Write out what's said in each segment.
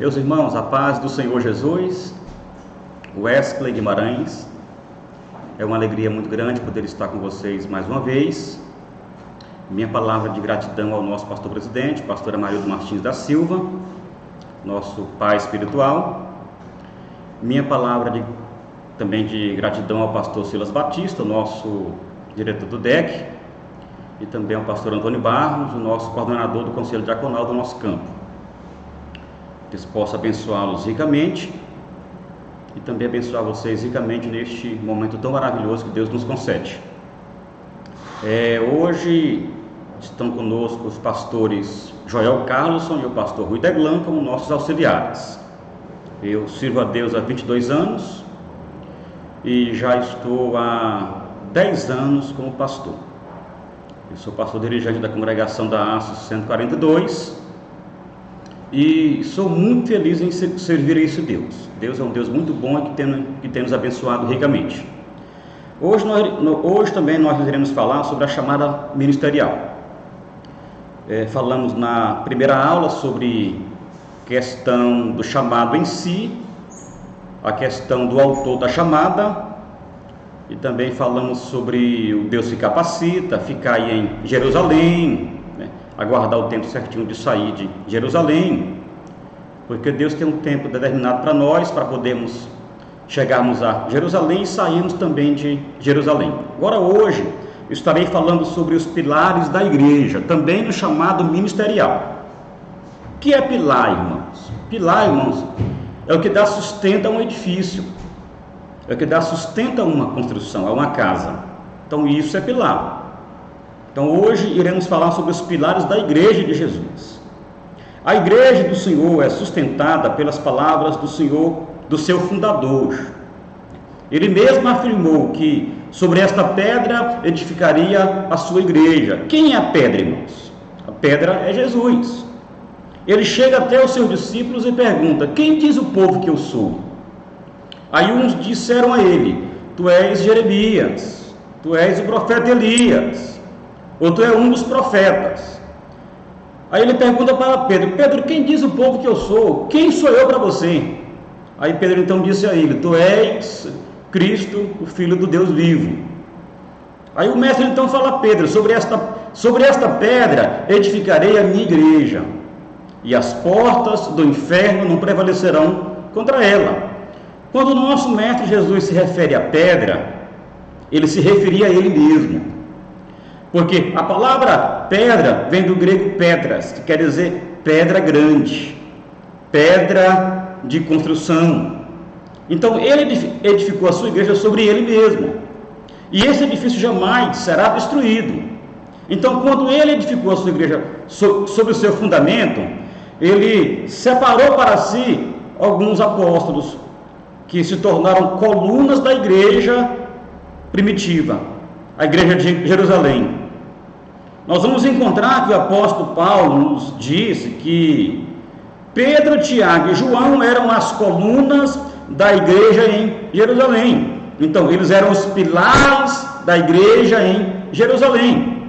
Meus irmãos, a paz do Senhor Jesus, Wesley Guimarães, é uma alegria muito grande poder estar com vocês mais uma vez. Minha palavra de gratidão ao nosso pastor presidente, pastor Amarildo Martins da Silva, nosso pai espiritual. Minha palavra também de gratidão ao pastor Silas Batista, nosso diretor do DEC, e também ao pastor Antônio Barros, o nosso coordenador do Conselho Diaconal do nosso campo. Deus possa abençoá-los ricamente e também abençoar vocês ricamente neste momento tão maravilhoso que Deus nos concede. Hoje estão conosco os pastores Joel Carlson e o pastor Rui Deglan como nossos auxiliares. Eu sirvo a Deus há 22 anos e já estou há 10 anos como pastor. Eu sou pastor dirigente da congregação da ASSO 142 e sou muito feliz em servir a esse Deus. Deus é um Deus muito bom e que tem nos abençoado ricamente. Hoje também nós iremos falar sobre a chamada ministerial. Falamos na primeira aula sobre a questão do chamado em si, a questão do autor da chamada, e também falamos sobre o Deus se capacita, ficar aí em Jerusalém, aguardar o tempo certinho de sair de Jerusalém, porque Deus tem um tempo determinado para nós, para podermos chegarmos a Jerusalém e sairmos também de Jerusalém. Agora hoje eu estarei falando sobre os pilares da igreja, também no chamado ministerial. O que é pilar, irmãos? Pilar, irmãos, é o que dá sustento a um edifício, é o que dá sustento a uma construção, a uma casa. Então isso é pilar. Então hoje iremos falar sobre os pilares da igreja de Jesus. A igreja do Senhor é sustentada pelas palavras do Senhor, do seu fundador. Ele mesmo afirmou que sobre esta pedra edificaria a sua igreja. Quem é a pedra, irmãos? A pedra é Jesus. Ele chega até os seus discípulos e pergunta: quem diz o povo que eu sou? Aí uns disseram a ele: tu és Jeremias, tu és o profeta Elias, ou tu é um dos profetas. Aí ele pergunta para Pedro: Pedro, quem diz o povo que eu sou? Quem sou eu para você? Aí Pedro então disse a ele: tu és Cristo, o Filho do Deus vivo. Aí o mestre então fala a Pedro: sobre esta pedra edificarei a minha igreja, e as portas do inferno não prevalecerão contra ela. Quando o nosso mestre Jesus se refere à pedra, ele se referia a ele mesmo. Porque a palavra pedra vem do grego pedras, que quer dizer pedra grande, pedra de construção. Então ele edificou a sua igreja sobre ele mesmo. E esse edifício jamais será destruído. Então quando ele edificou a sua igreja sobre o seu fundamento, ele separou para si alguns apóstolos, que se tornaram colunas da igreja primitiva, a igreja de Jerusalém. Nós vamos encontrar que o apóstolo Paulo nos disse que Pedro, Tiago e João eram as colunas da igreja em Jerusalém. Então, eles eram os pilares da igreja em Jerusalém.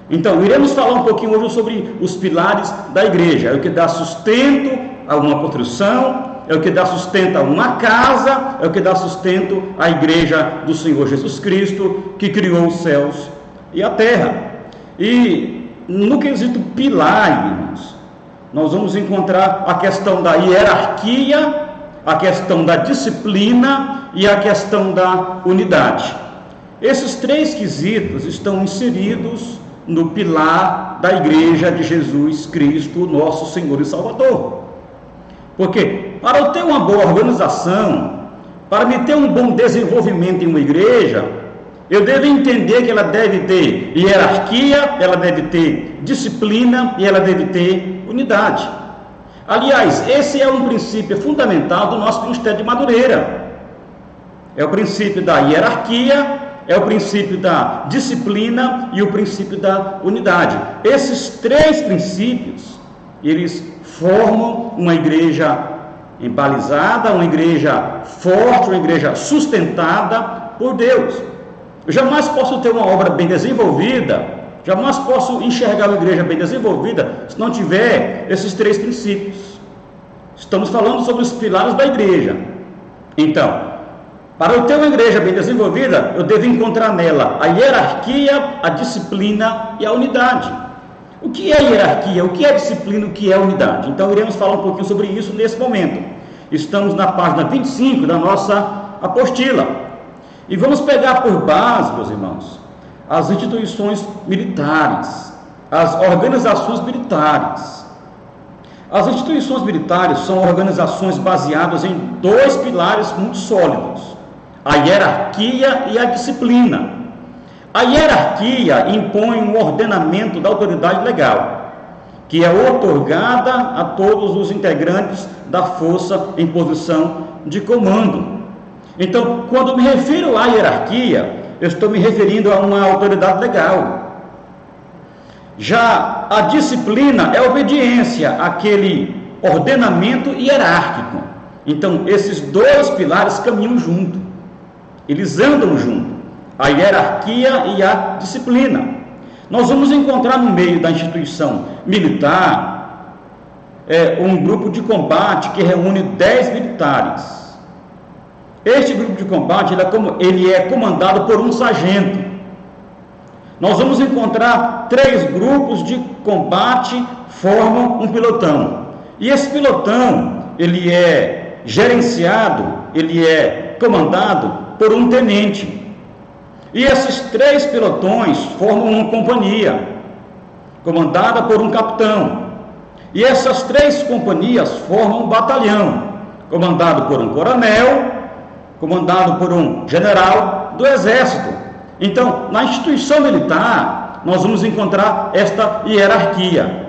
Então, iremos falar um pouquinho hoje sobre os pilares da igreja. É o que dá sustento a uma construção, é o que dá sustento a uma casa, é o que dá sustento à igreja do Senhor Jesus Cristo, que criou os céus e a terra. E no quesito pilar, irmãos, nós vamos encontrar a questão da hierarquia, a questão da disciplina e a questão da unidade. Esses três quesitos estão inseridos no pilar da igreja de Jesus Cristo, nosso Senhor e Salvador. Porque para eu ter uma boa organização, para me ter um bom desenvolvimento em uma igreja, eu devo entender que ela deve ter hierarquia, ela deve ter disciplina e ela deve ter unidade. Aliás, esse é um princípio fundamental do nosso ministério de Madureira. É o princípio da hierarquia, é o princípio da disciplina e o princípio da unidade. Esses três princípios, eles formam uma igreja embalizada, uma igreja forte, uma igreja sustentada por Deus. Eu jamais posso ter uma obra bem desenvolvida, jamais posso enxergar uma igreja bem desenvolvida se não tiver esses três princípios. Estamos falando sobre os pilares da igreja. Então, para eu ter uma igreja bem desenvolvida, eu devo encontrar nela a hierarquia, a disciplina e a unidade. O que é hierarquia? O que é disciplina? O que é unidade? Então, iremos falar um pouquinho sobre isso nesse momento. Estamos na página 25 da nossa apostila. E vamos pegar por base, meus irmãos, as instituições militares, as organizações militares. As instituições militares são organizações baseadas em dois pilares muito sólidos: a hierarquia e a disciplina. A hierarquia impõe um ordenamento da autoridade legal, que é outorgada a todos os integrantes da força em posição de comando. Então, quando me refiro à hierarquia, eu estou me referindo a uma autoridade legal. Já a disciplina é a obediência àquele ordenamento hierárquico. Então, esses dois pilares caminham junto, eles andam junto, a hierarquia e a disciplina. Nós vamos encontrar no meio da instituição militar um grupo de combate que reúne 10 militares. Este grupo de combate ele é comandado por um sargento. Nós vamos encontrar 3 grupos de combate formam um pelotão. E esse pelotão, ele é gerenciado, ele é comandado por um tenente. E esses 3 pelotões formam uma companhia, comandada por um capitão. E essas 3 companhias formam um batalhão, comandado por um coronel, comandado por um general do exército. Então, na instituição militar, nós vamos encontrar esta hierarquia.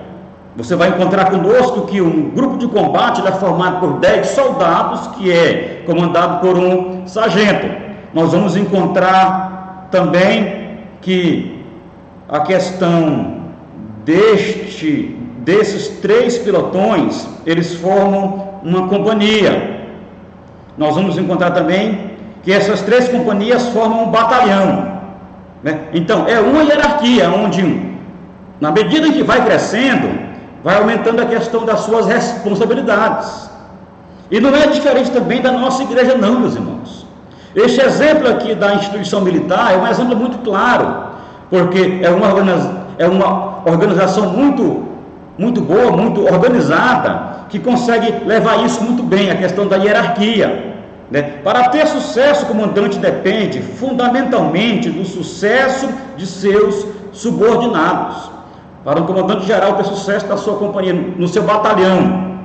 Você vai encontrar conosco que um grupo de combate é formado por 10 soldados, que é comandado por um sargento. Nós vamos encontrar também que a questão desses 3 pelotões, eles formam uma companhia. Nós vamos encontrar também que essas 3 companhias formam um batalhão. Então, é uma hierarquia onde, na medida em que vai crescendo, vai aumentando a questão das suas responsabilidades. E não é diferente também da nossa igreja não, meus irmãos. Este exemplo aqui da instituição militar é um exemplo muito claro, porque é uma organização muito boa, muito organizada, que consegue levar isso muito bem, a questão da hierarquia. Para ter sucesso, o comandante depende fundamentalmente do sucesso de seus subordinados. Para um comandante geral ter sucesso da sua companhia, no seu batalhão,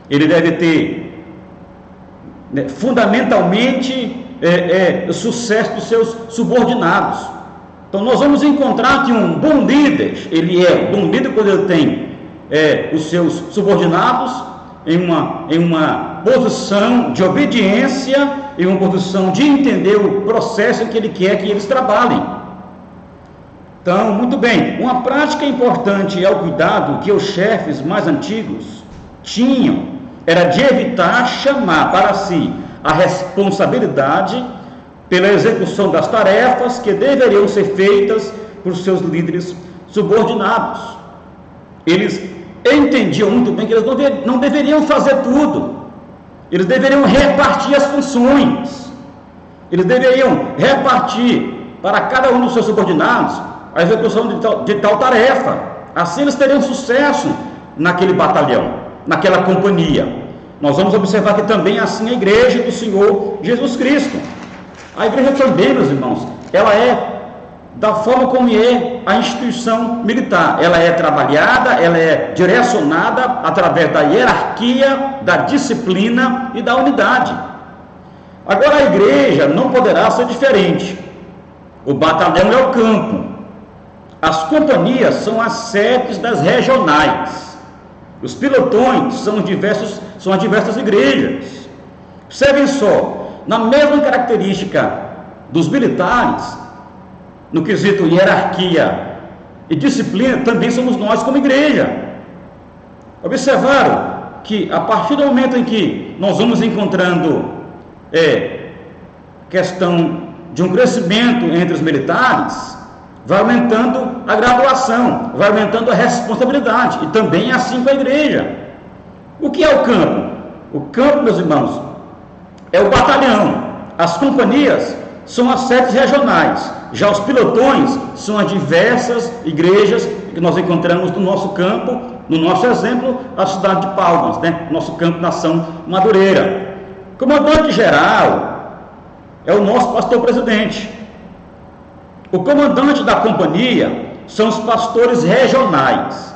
ele deve ter fundamentalmente sucesso dos seus subordinados. Então nós vamos encontrar que um bom líder, ele é um bom líder quando ele tem os seus subordinados em uma posição de obediência, em uma posição de entender o processo em que ele quer que eles trabalhem. Então, muito bem, uma prática importante é o cuidado que os chefes mais antigos tinham, era de evitar chamar para si a responsabilidade pela execução das tarefas que deveriam ser feitas por seus líderes subordinados. Eles entendiam muito bem que eles não deveriam fazer tudo. Eles deveriam repartir as funções. Eles deveriam repartir para cada um dos seus subordinados a execução de tal tarefa. Assim eles teriam sucesso naquele batalhão, naquela companhia. Nós vamos observar que também assim a igreja do Senhor Jesus Cristo. A igreja também, meus irmãos, ela é da forma como é a instituição militar. Ela é trabalhada, ela é direcionada através da hierarquia, da disciplina e da unidade. Agora a igreja não poderá ser diferente. O batalhão é o campo. As companhias são as sedes das regionais. Os pelotões são as diversas igrejas. Observem só, na mesma característica dos militares, no quesito hierarquia e disciplina, também somos nós como igreja. Observaram que a partir do momento em que nós vamos encontrando questão de um crescimento entre os militares, vai aumentando a graduação, vai aumentando a responsabilidade, e também é assim com a igreja. O que é o campo? O campo, meus irmãos, é o batalhão. As companhias são as sedes regionais. Já os pilotões são as diversas igrejas que nós encontramos no nosso campo, no nosso exemplo, a cidade de Palmas, né? Nosso campo Nação Madureira. O comandante geral é o nosso pastor presidente. O comandante da companhia são os pastores regionais.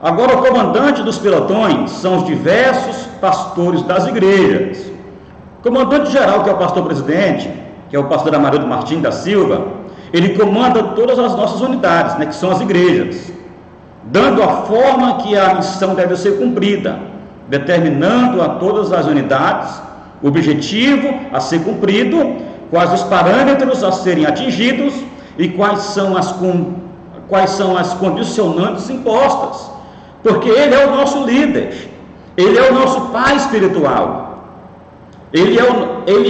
Agora, o comandante dos pelotões são os diversos pastores das igrejas. O comandante geral, que é o pastor presidente, que é o pastor Amarildo Martins da Silva, ele comanda todas as nossas unidades, né, que são as igrejas, dando a forma que a missão deve ser cumprida, determinando a todas as unidades o objetivo a ser cumprido, quais os parâmetros a serem atingidos e quais são as condicionantes impostas, porque ele é o nosso líder, ele é o nosso pai espiritual, ele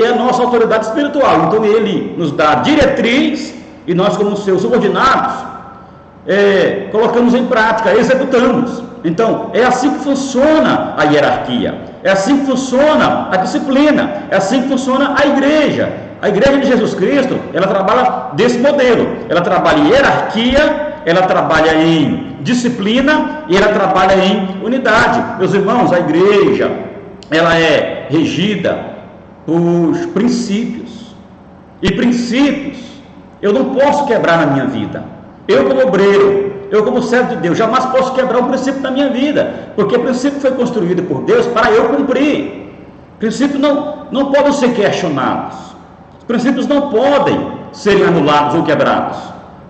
é a nossa autoridade espiritual. Então ele nos dá diretriz e nós, como seus subordinados, colocamos em prática, executamos. Então é assim que funciona a hierarquia, é assim que funciona a disciplina, é assim que funciona a igreja. A igreja de Jesus Cristo, ela trabalha desse modelo, ela trabalha em hierarquia, ela trabalha em disciplina e ela trabalha em unidade. Meus irmãos, a igreja, ela é regida por princípios, e princípios eu não posso quebrar na minha vida. Eu, como obreiro, eu, como servo de Deus, jamais posso quebrar um princípio na minha vida, porque o princípio foi construído por Deus para eu cumprir. Princípios não podem ser questionados, os princípios não podem ser anulados ou quebrados,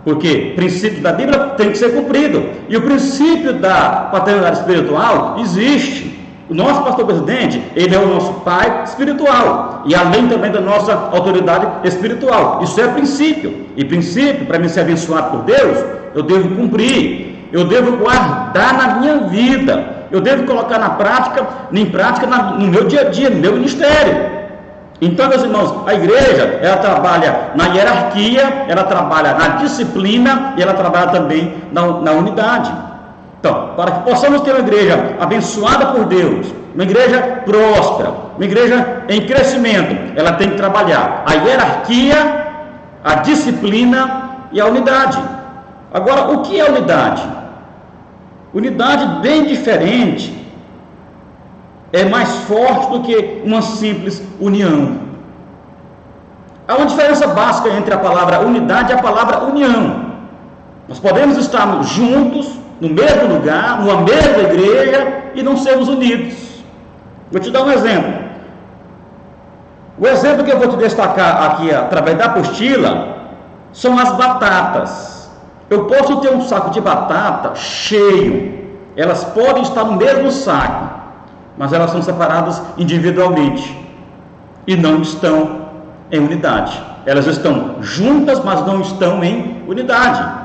porque o princípio da Bíblia tem que ser cumprido, e o princípio da paternidade espiritual existe. O nosso pastor presidente, ele é o nosso pai espiritual, e além também da nossa autoridade espiritual. Isso é princípio, e princípio, para mim ser abençoado por Deus, eu devo cumprir, eu devo guardar na minha vida, eu devo colocar em prática no meu dia a dia, no meu ministério. Então, meus irmãos, a igreja, ela trabalha na hierarquia, ela trabalha na disciplina e ela trabalha também na unidade. Então, para que possamos ter uma igreja abençoada por Deus, uma igreja próspera, uma igreja em crescimento, ela tem que trabalhar a hierarquia, a disciplina e a unidade. Agora, o que é unidade? Unidade bem diferente, é mais forte do que uma simples união. Há uma diferença básica entre a palavra unidade e a palavra união. Nós podemos estar juntos, no mesmo lugar, numa mesma igreja, e não sermos unidos. Vou te dar um exemplo. O exemplo que eu vou te destacar aqui através da apostila são as batatas. Eu posso ter um saco de batata cheio, elas podem estar no mesmo saco, mas elas são separadas individualmente e não estão em unidade. Elas estão juntas, mas não estão em unidade.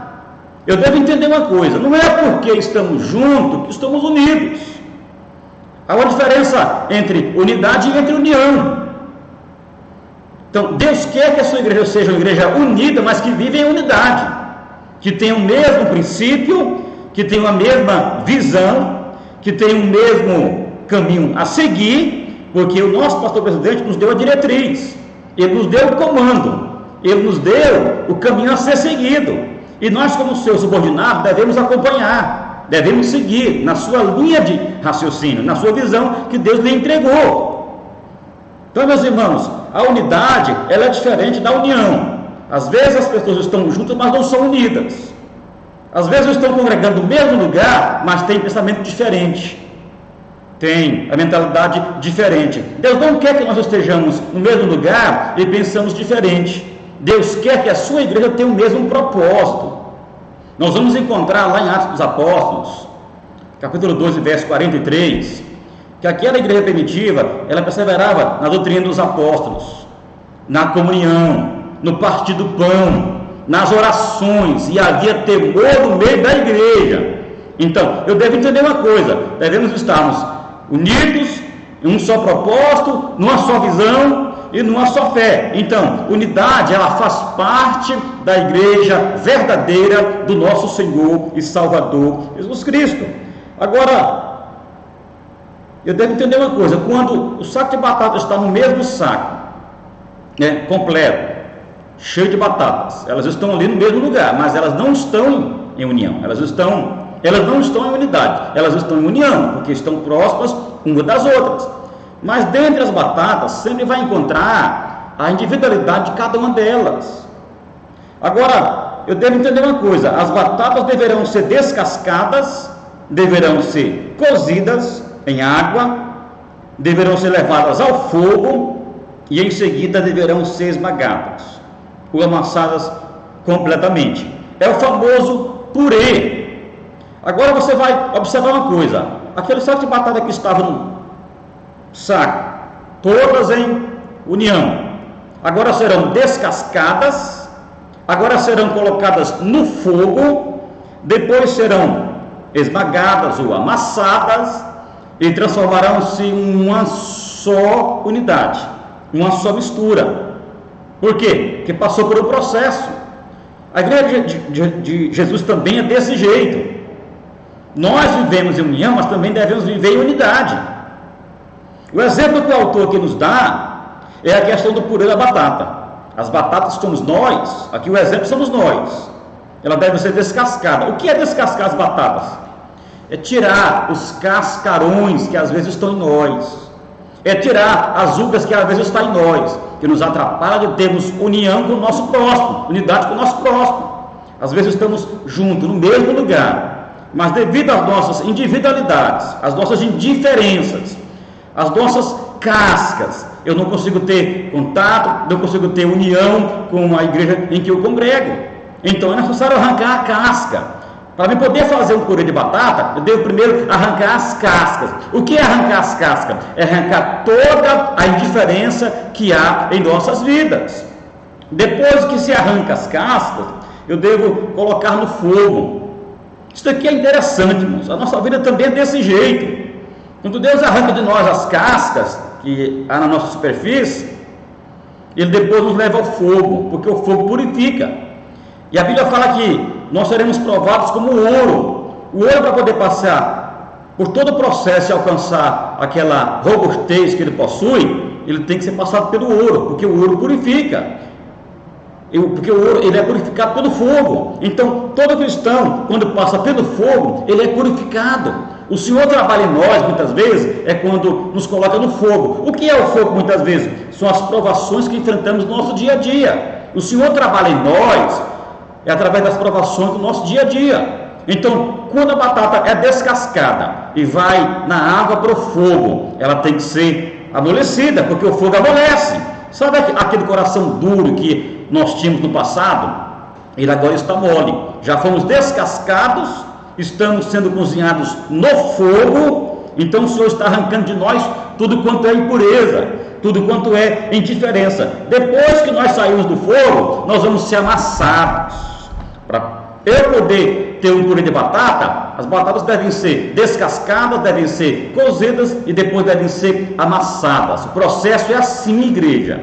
Eu devo entender uma coisa: não é porque estamos juntos que estamos unidos. Há uma diferença entre unidade e entre união. Então, Deus quer que a sua igreja seja uma igreja unida, mas que vive em unidade, que tenha o mesmo princípio, que tenha a mesma visão, que tenha o mesmo caminho a seguir, porque o nosso pastor presidente nos deu a diretriz, ele nos deu o comando, ele nos deu o caminho a ser seguido. E nós, como seus subordinados, devemos acompanhar, devemos seguir na sua linha de raciocínio, na sua visão que Deus lhe entregou. Então, meus irmãos, a unidade, ela é diferente da união. Às vezes as pessoas estão juntas, mas não são unidas. Às vezes estão congregando no mesmo lugar, mas têm pensamento diferente, têm a mentalidade diferente. Deus não quer que nós estejamos no mesmo lugar e pensamos diferente. Deus quer que a sua igreja tenha o mesmo propósito. Nós vamos encontrar lá em Atos dos Apóstolos, capítulo 12, verso 43, que aquela igreja primitiva, ela perseverava na doutrina dos apóstolos, na comunhão, no partir do pão, nas orações, e havia temor no meio da igreja. Então, eu devo entender uma coisa: devemos estarmos unidos em um só propósito, numa só visão e numa só fé. Então, unidade, ela faz parte da igreja verdadeira do nosso Senhor e Salvador Jesus Cristo. Agora, Eu devo entender uma coisa: quando o saco de batata está no mesmo saco, né, completo, cheio de batatas, elas estão ali no mesmo lugar, mas elas não estão em união, elas não estão em unidade, elas estão em união, porque estão próximas umas das outras. Mas dentre as batatas sempre vai encontrar a individualidade de cada uma delas. Agora, eu devo entender uma coisa: as batatas deverão ser descascadas, deverão ser cozidas em água, deverão ser levadas ao fogo e em seguida deverão ser esmagadas ou amassadas completamente. É o famoso purê. Agora você vai observar uma coisa: aquele saco de batata que estava no saco, todas em união, agora serão descascadas, agora serão colocadas no fogo, depois serão esmagadas ou amassadas e transformarão-se em uma só unidade, uma só mistura. Por quê? Porque passou por um processo. A igreja de Jesus também é desse jeito. Nós vivemos em união, mas também devemos viver em unidade. O exemplo que o autor aqui nos dá é a questão do purê da batata. As batatas somos nós, aqui o exemplo somos nós. Ela deve ser descascada. O que é descascar as batatas? É tirar os cascarões que às vezes estão em nós. É tirar as uvas que às vezes estão em nós, que nos atrapalha de termos união com o nosso próximo, unidade com o nosso próximo. Às vezes estamos juntos, no mesmo lugar, mas devido às nossas individualidades, às nossas indiferenças, às nossas cascas, eu não consigo ter contato, não consigo ter união com a igreja em que eu congrego. Então é necessário arrancar a casca. Para mim poder fazer um purê de batata, eu devo primeiro arrancar as cascas. O que é arrancar as cascas? É arrancar toda a indiferença que há em nossas vidas. Depois que se arranca as cascas, eu devo colocar no fogo. Isso aqui é interessante, irmãos. A nossa vida também é desse jeito. Quando Deus arranca de nós as cascas que há na nossa superfície, Ele depois nos leva ao fogo, porque o fogo purifica. E a Bíblia fala que nós seremos provados como ouro. O ouro, para poder passar por todo o processo e alcançar aquela robustez que ele possui, ele tem que ser passado pelo ouro, porque o ouro purifica. Porque o ouro, ele é purificado pelo fogo. Então, todo cristão, quando passa pelo fogo, ele é purificado. O Senhor trabalha em nós, muitas vezes, é quando nos coloca no fogo. O que é o fogo, muitas vezes? São as provações que enfrentamos no nosso dia a dia. O Senhor trabalha em nós é através das provações do nosso dia a dia. Então, quando a batata é descascada e vai na água para o fogo, ela tem que ser amolecida, porque o fogo amolece. Sabe aquele coração duro que nós tínhamos no passado? Ele agora está mole. Já fomos descascados, estamos sendo cozinhados no fogo. Então o Senhor está arrancando de nós tudo quanto é impureza, tudo quanto é indiferença. Depois que nós saímos do fogo, nós vamos ser amassados. Para eu poder ter um purê de batata, as batatas devem ser descascadas, devem ser cozidas e depois devem ser amassadas. O processo é assim, igreja.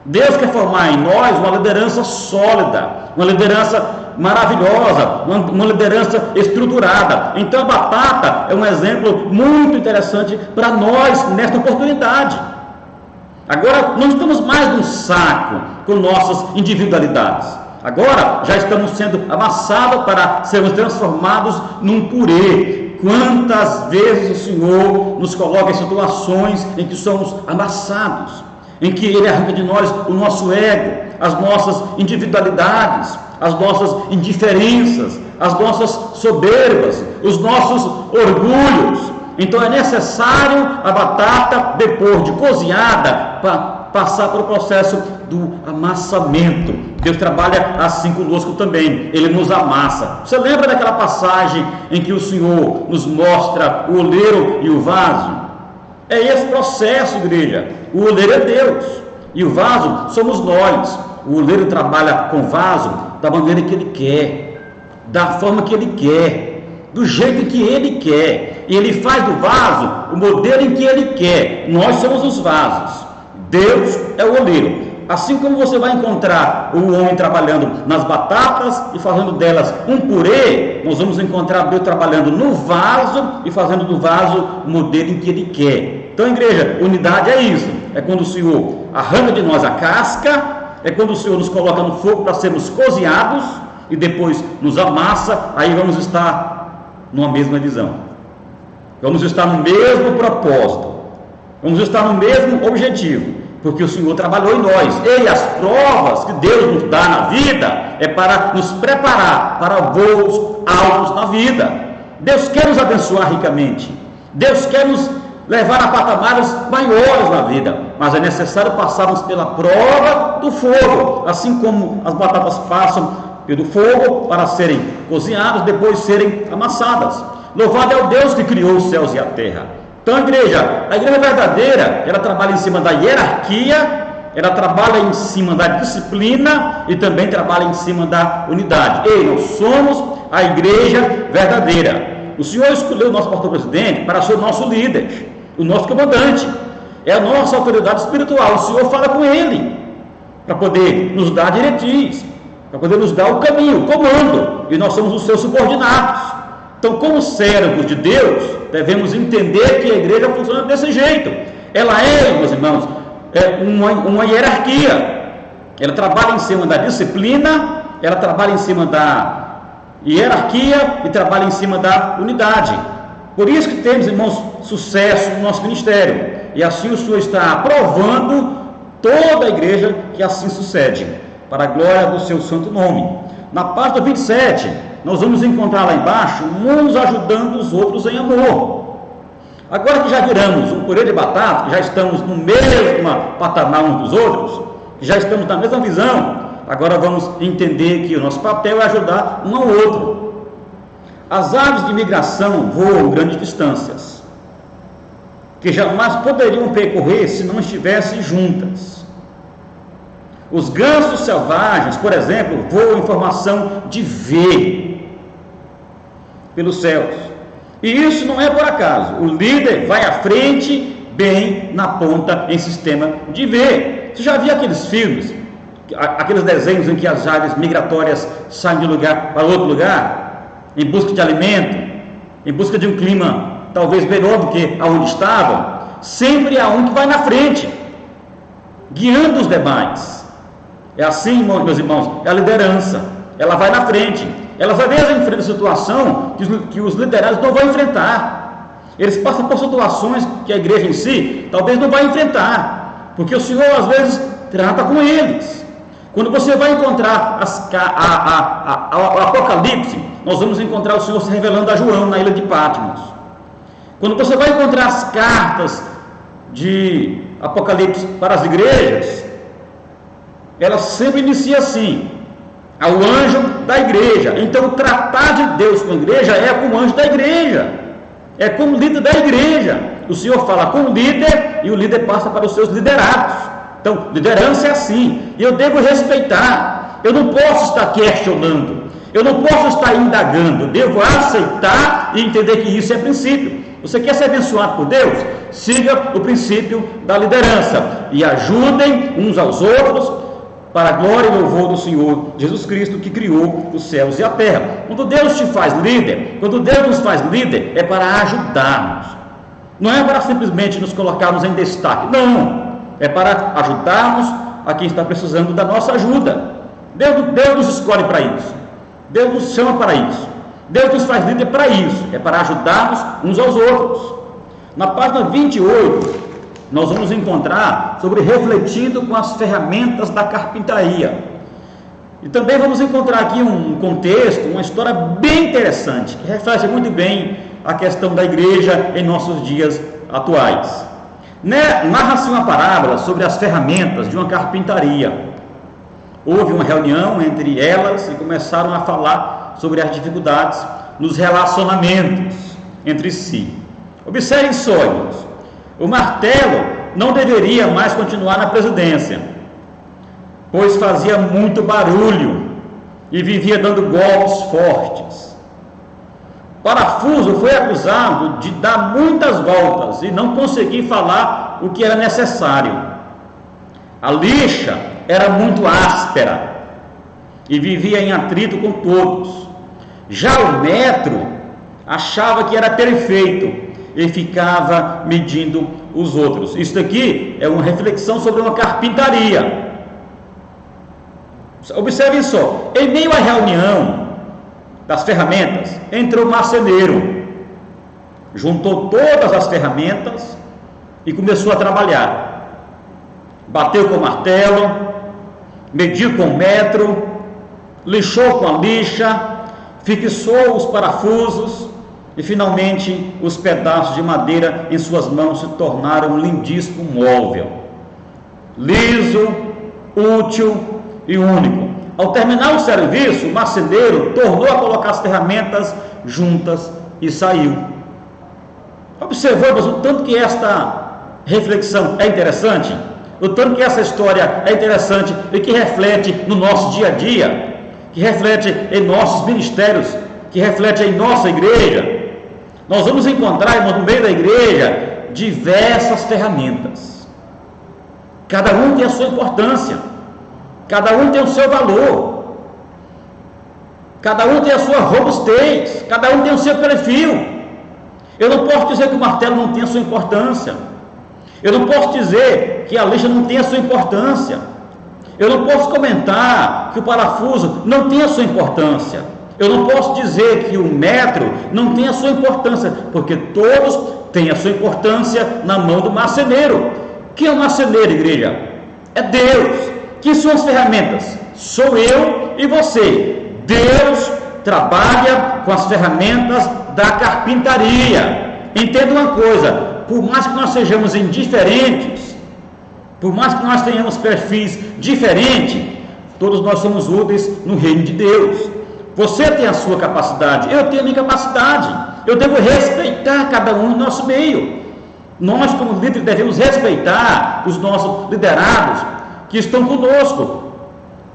Deus quer formar em nós uma liderança sólida, uma liderança maravilhosa, uma liderança estruturada. Então a batata é um exemplo muito interessante para nós nesta oportunidade. Agora não estamos mais num saco com nossas individualidades. Agora já estamos sendo amassados para sermos transformados num purê. Quantas vezes o Senhor nos coloca em situações em que somos amassados, em que Ele arranca de nós o nosso ego, as nossas individualidades, as nossas indiferenças, as nossas soberbas, os nossos orgulhos. Então é necessário a batata, depois de cozinhada, para passar pelo processo do amassamento. Deus trabalha assim conosco também, Ele nos amassa. Você lembra daquela passagem em que o Senhor nos mostra o oleiro e o vaso? É esse processo, igreja. O oleiro é Deus e o vaso somos nós. O oleiro trabalha com o vaso da maneira que ele quer, da forma que ele quer, do jeito que ele quer. E ele faz do vaso o modelo em que ele quer. Nós somos os vasos. Deus é o oleiro. assim como você vai encontrar o homem trabalhando nas batatas e fazendo delas um purê, nós vamos encontrar Deus trabalhando no vaso e fazendo do vaso o modelo em que Ele quer. Então, igreja, unidade é isso, é quando o Senhor arranca de nós a casca, é quando o Senhor nos coloca no fogo para sermos cozinhados e depois nos amassa, aí vamos estar numa mesma visão, vamos estar no mesmo propósito, vamos estar no mesmo objetivo, porque o Senhor trabalhou em nós. E as provas que Deus nos dá na vida é para nos preparar para voos altos na vida. Deus quer nos abençoar ricamente, Deus quer nos levar a patamares maiores na vida, mas é necessário passarmos pela prova do fogo, assim como as batatas passam pelo fogo para serem cozinhadas, depois serem amassadas. Louvado é o Deus que criou os céus e a terra. Então, a igreja verdadeira, ela trabalha em cima da hierarquia, ela trabalha em cima da disciplina e também trabalha em cima da unidade. Ei, nós somos a igreja verdadeira. O Senhor escolheu o nosso pastor-presidente para ser o nosso líder, o nosso comandante, é a nossa autoridade espiritual. O Senhor fala com ele para poder nos dar diretriz, para poder nos dar o caminho, o comando, e nós somos os seus subordinados. Então, como servos de Deus, devemos entender que a igreja funciona desse jeito. Ela é, meus irmãos, uma hierarquia. Ela trabalha em cima da disciplina, ela trabalha em cima da hierarquia e trabalha em cima da unidade. Por isso que temos, irmãos, sucesso no nosso ministério. E assim o Senhor está aprovando toda a igreja que assim sucede, para a glória do seu santo nome. Na página 27, nós vamos encontrar lá embaixo, uns ajudando os outros em amor. Agora que já viramos um purê de batata, que já estamos no mesmo patamar uns dos outros, que já estamos na mesma visão, agora vamos entender que o nosso papel é ajudar um ao outro. As aves de migração voam grandes distâncias, que jamais poderiam percorrer se não estivessem juntas. Os gansos selvagens, por exemplo, voam em formação de V pelos céus. E isso não é por acaso. O líder vai à frente, bem na ponta, em sistema de V. Você já viu aqueles filmes, aqueles desenhos em que as aves migratórias saem de um lugar para outro lugar, em busca de alimento, em busca de um clima talvez melhor do que aonde estavam? Sempre há um que vai na frente, guiando os demais. É assim, meus irmãos, é a liderança. Ela vai na frente, ela às vezes enfrenta a situação que os liderados não vão enfrentar. Eles passam por situações que a igreja em si talvez não vai enfrentar, porque o Senhor às vezes trata com eles. Quando você vai encontrar o Apocalipse, nós vamos encontrar o Senhor se revelando a João na ilha de Patmos. Quando você vai encontrar as cartas de Apocalipse para as igrejas, ela sempre inicia assim: ao anjo da igreja. Então, o tratar de Deus com a igreja é como anjo da igreja, é como líder da igreja. O Senhor fala com o líder e o líder passa para os seus liderados. Então, liderança é assim, e eu devo respeitar. Eu não posso estar questionando, eu não posso estar indagando, eu devo aceitar e entender que isso é princípio. Você quer ser abençoado por Deus? Siga o princípio da liderança e ajudem uns aos outros para a glória e louvor do Senhor Jesus Cristo, que criou os céus e a terra. Quando Deus te faz líder, quando Deus nos faz líder, é para ajudarmos, não é para simplesmente nos colocarmos em destaque, não, é para ajudarmos a quem está precisando da nossa ajuda. Deus nos escolhe para isso, Deus nos chama para isso, Deus nos faz líder para isso, é para ajudarmos uns aos outros. Na página 28, nós vamos encontrar sobre refletindo com as ferramentas da carpintaria. E também vamos encontrar aqui um contexto, uma história bem interessante, que reflete muito bem a questão da igreja em nossos dias atuais. Narra-se uma parábola sobre as ferramentas de uma carpintaria. Houve uma reunião entre elas e começaram a falar sobre as dificuldades nos relacionamentos entre si. Observem só, irmãos, o martelo não deveria mais continuar na presidência, pois fazia muito barulho e vivia dando golpes fortes. O parafuso foi acusado de dar muitas voltas e não conseguir falar o que era necessário. A lixa era muito áspera e vivia em atrito com todos. Já o metro achava que era perfeito e ficava medindo os outros. Isso daqui é uma reflexão sobre uma carpintaria. Observem só, em meio à reunião das ferramentas, entrou o marceneiro, juntou todas as ferramentas e começou a trabalhar. Bateu com o martelo, mediu com o metro, lixou com a lixa, fixou os parafusos e finalmente os pedaços de madeira em suas mãos se tornaram um lindíssimo móvel, liso, útil e único. Ao terminar o serviço, o marceneiro tornou a colocar as ferramentas juntas e saiu. Observamos o tanto que esta reflexão é interessante, o tanto que essa história é interessante e que reflete no nosso dia a dia, que reflete em nossos ministérios, que reflete em nossa igreja. Nós vamos encontrar no meio da igreja diversas ferramentas. Cada um tem a sua importância, cada um tem o seu valor, cada um tem a sua robustez, cada um tem o seu perfil. Eu não posso dizer que o martelo não tem a sua importância, eu não posso dizer que a lixa não tem a sua importância, eu não posso comentar que o parafuso não tem a sua importância, eu não posso dizer que o metro não tem a sua importância, porque todos têm a sua importância na mão do marceneiro. Quem é o marceneiro, igreja? É Deus. Quem são as ferramentas? Sou eu e você. Deus trabalha com as ferramentas da carpintaria. Entenda uma coisa, por mais que nós sejamos indiferentes, por mais que nós tenhamos perfis diferentes, todos nós somos úteis no reino de Deus. Você tem a sua capacidade, eu tenho a minha capacidade, eu devo respeitar cada um no nosso meio. Nós, como líderes, devemos respeitar os nossos liderados que estão conosco,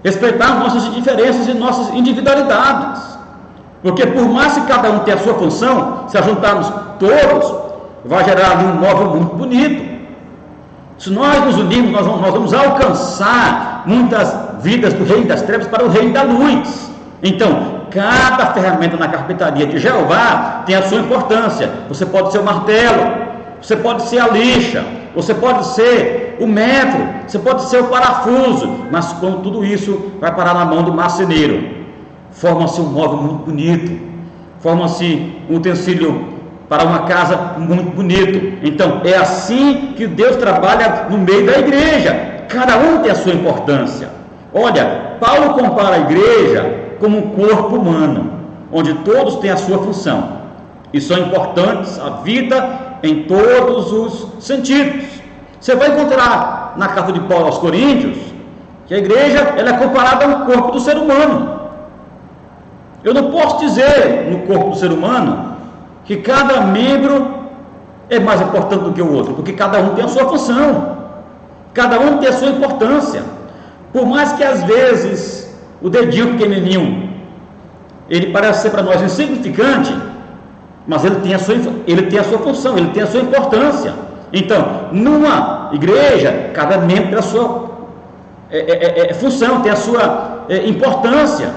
respeitar nossas diferenças e nossas individualidades, porque por mais que cada um tenha a sua função, se juntarmos todos, vai gerar ali um móvel muito bonito. Se nós nos unirmos, nós vamos alcançar muitas vidas do reino das trevas para o reino da luz. Então, cada ferramenta na carpintaria de Jeová tem a sua importância. Você pode ser o martelo, você pode ser a lixa, você pode ser o metro, você pode ser o parafuso, mas quando tudo isso vai parar na mão do marceneiro, forma-se um móvel muito bonito, forma-se um utensílio para uma casa muito bonito. Então, é assim que Deus trabalha no meio da igreja. Cada um tem a sua importância. Olha, Paulo compara a igreja como um corpo humano, onde todos têm a sua função e são importantes à vida em todos os sentidos. Você vai encontrar na carta de Paulo aos Coríntios que a igreja ela é comparada ao corpo do ser humano. Eu não posso dizer no corpo do ser humano que cada membro é mais importante do que o outro, porque cada um tem a sua função, cada um tem a sua importância. Por mais que às vezes o dedinho pequenininho ele parece ser para nós insignificante, mas ele tem a sua função, ele tem a sua importância. Então, numa igreja, cada membro tem a sua função, tem a sua importância.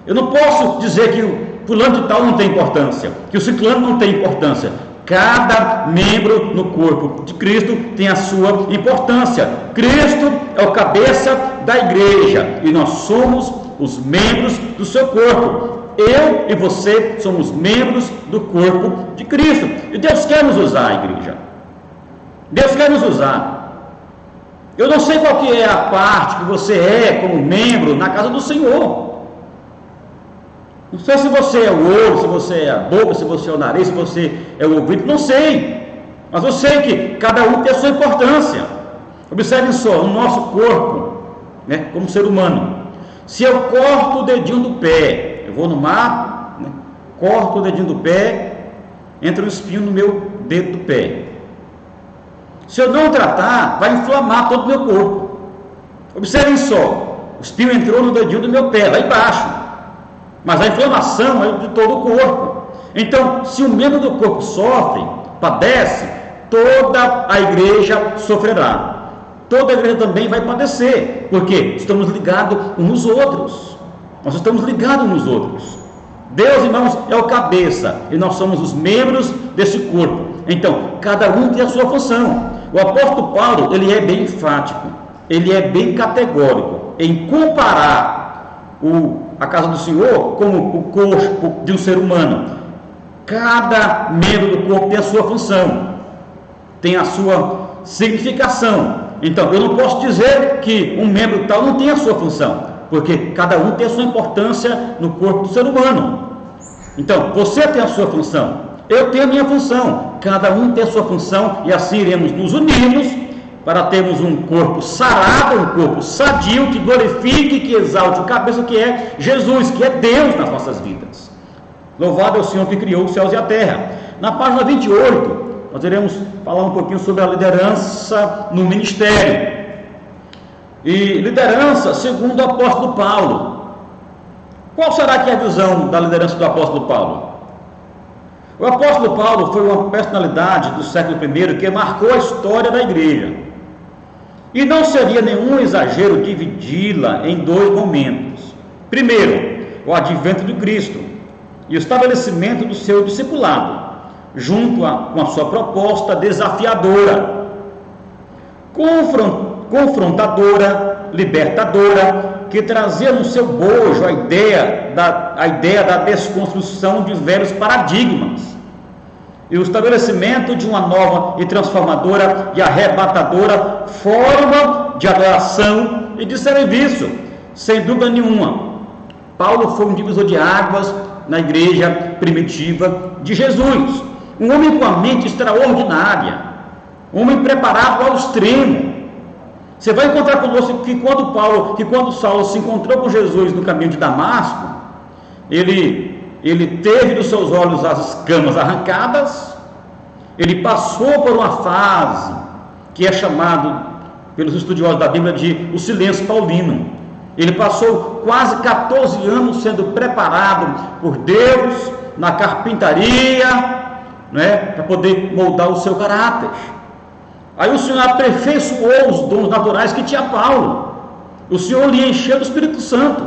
Eu não posso dizer que o fulano de tal não tem importância, que o ciclano não tem importância. Cada membro no corpo de Cristo tem a sua importância. Cristo é o cabeça da igreja e nós somos os membros do seu corpo. Eu e você somos membros do corpo de Cristo. E Deus quer nos usar, igreja. Deus quer nos usar. Eu não sei qual que é a parte que você é como membro na casa do Senhor. Não sei se você é o olho, se você é a boca, se você é o nariz, se você é o ouvido, não sei. Mas eu sei que cada um tem a sua importância. Observe só, o nosso corpo, né, como ser humano. Se eu corto o dedinho do pé, eu vou no mar, né, corto o dedinho do pé, entra um espinho no meu dedo do pé. Se eu não tratar, vai inflamar todo o meu corpo. Observem só, o espinho entrou no dedinho do meu pé, lá embaixo, mas a inflamação é de todo o corpo. Então, se um membro do corpo sofre, padece, toda a igreja sofrerá. toda a igreja também vai padecer, porque estamos ligados uns nos outros. Nós estamos ligados uns nos outros. Deus, irmãos, é o cabeça e nós somos os membros desse corpo. Então, cada um tem a sua função. O apóstolo Paulo, ele é bem enfático, ele é bem categórico em comparar a casa do Senhor como o corpo de um ser humano. Cada membro do corpo tem a sua função, tem a sua significação. Então, eu não posso dizer que um membro tal não tem a sua função, porque cada um tem a sua importância no corpo do ser humano. Então, você tem a sua função, eu tenho a minha função, cada um tem a sua função, e assim iremos nos unirmos para termos um corpo sarado, um corpo sadio, que glorifique, que exalte o cabeça, que é Jesus, que é Deus nas nossas vidas. Louvado é o Senhor que criou os céus e a terra. Na página 28, nós iremos falar um pouquinho sobre a liderança no ministério. E liderança segundo o apóstolo Paulo. Qual será que é a visão da liderança do apóstolo Paulo? O apóstolo Paulo foi uma personalidade do século I que marcou a história da igreja. E não seria nenhum exagero dividi-la em dois momentos. Primeiro, o advento de Cristo e o estabelecimento do seu discipulado, junto com a sua proposta desafiadora, confrontadora, libertadora, que trazia no seu bojo a ideia da desconstrução de velhos paradigmas e o estabelecimento de uma nova e transformadora e arrebatadora forma de adoração e de serviço. Sem dúvida nenhuma, Paulo foi um divisor de águas na igreja primitiva de Jesus, um homem com a mente extraordinária, um homem preparado ao extremo. Você vai encontrar conosco que quando Saulo se encontrou com Jesus no caminho de Damasco, ele teve dos seus olhos as escamas arrancadas, ele passou por uma fase que é chamado pelos estudiosos da Bíblia de o silêncio paulino. Ele passou quase 14 anos sendo preparado por Deus na carpintaria, para poder moldar o seu caráter. Aí o Senhor aperfeiçoou os dons naturais que tinha Paulo. O Senhor lhe encheu do Espírito Santo.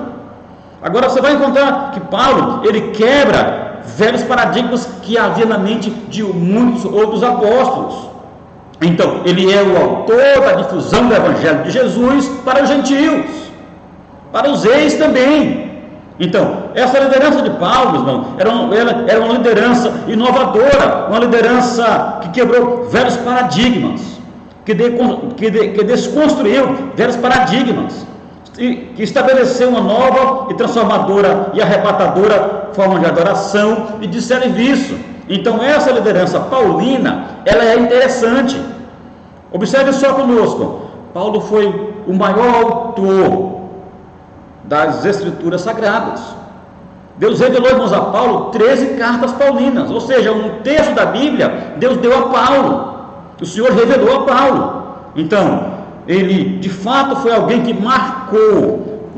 Agora você vai encontrar que Paulo, ele quebra velhos paradigmas que havia na mente de muitos outros apóstolos. Então, ele é o autor da difusão do Evangelho de Jesus para os gentios, para os reis também. Então, essa liderança de Paulo, irmão, era uma liderança inovadora, uma liderança que quebrou velhos paradigmas, que desconstruiu velhos paradigmas, que estabeleceu uma nova e transformadora e arrebatadora forma de adoração e de serviço. Então, essa liderança paulina, ela é interessante. Observe só conosco, Paulo foi o maior autor das Escrituras Sagradas. Deus revelou, irmãos, a Paulo 13 cartas paulinas, ou seja, um terço da Bíblia Deus deu a Paulo, o Senhor revelou a Paulo. Então, ele de fato foi alguém que marcou,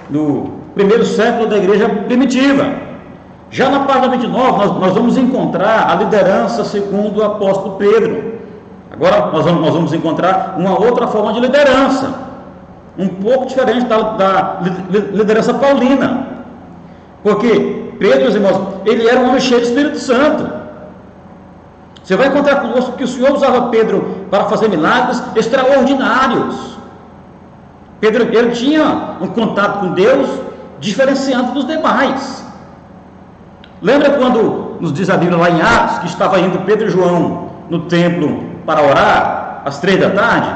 no primeiro século da igreja primitiva. Já na página 29 nós vamos encontrar a liderança segundo o apóstolo Pedro. Agora nós vamos encontrar uma outra forma de liderança, um pouco diferente da liderança paulina, porque Pedro, irmãos, ele era um homem cheio de Espírito Santo. Você vai encontrar conosco que o Senhor usava Pedro para fazer milagres extraordinários. Pedro, ele tinha um contato com Deus diferenciado dos demais. Lembra quando nos diz a Bíblia lá em Atos, que estava indo Pedro e João no templo para orar, às 3 da tarde,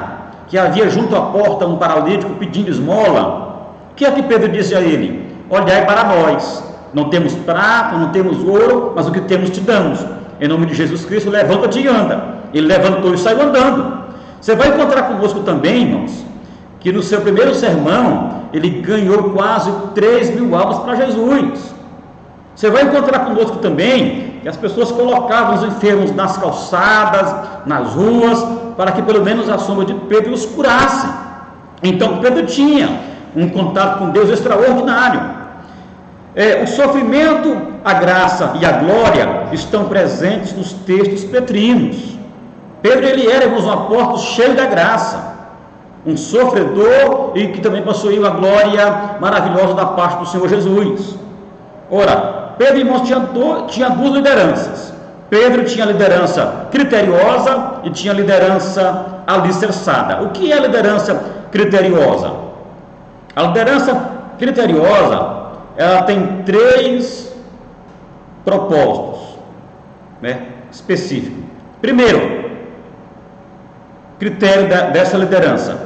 que havia junto à porta um paralítico pedindo esmola? O que é que Pedro disse a ele? Olhai para nós, não temos prata, não temos ouro, mas o que temos te damos. Em nome de Jesus Cristo, levanta-te e anda. Ele levantou e saiu andando. Você vai encontrar conosco também, irmãos, que no seu primeiro sermão, ele ganhou quase 3.000 almas para Jesus. Você vai encontrar conosco também que as pessoas colocavam os enfermos nas calçadas, nas ruas, para que pelo menos a sombra de Pedro os curasse. Então Pedro tinha um contato com Deus extraordinário. O sofrimento, a graça e a glória estão presentes nos textos petrinos. Pedro, ele era, irmãos, um apóstolo cheio da graça. um sofredor e que também possuía a glória maravilhosa da parte do Senhor Jesus. Ora, Pedro, irmãos, tinha duas lideranças. Pedro tinha liderança criteriosa e tinha liderança alicerçada. O que é a liderança criteriosa? A liderança criteriosa, ela tem 3 propósitos, né, específicos. Primeiro, critério dessa liderança: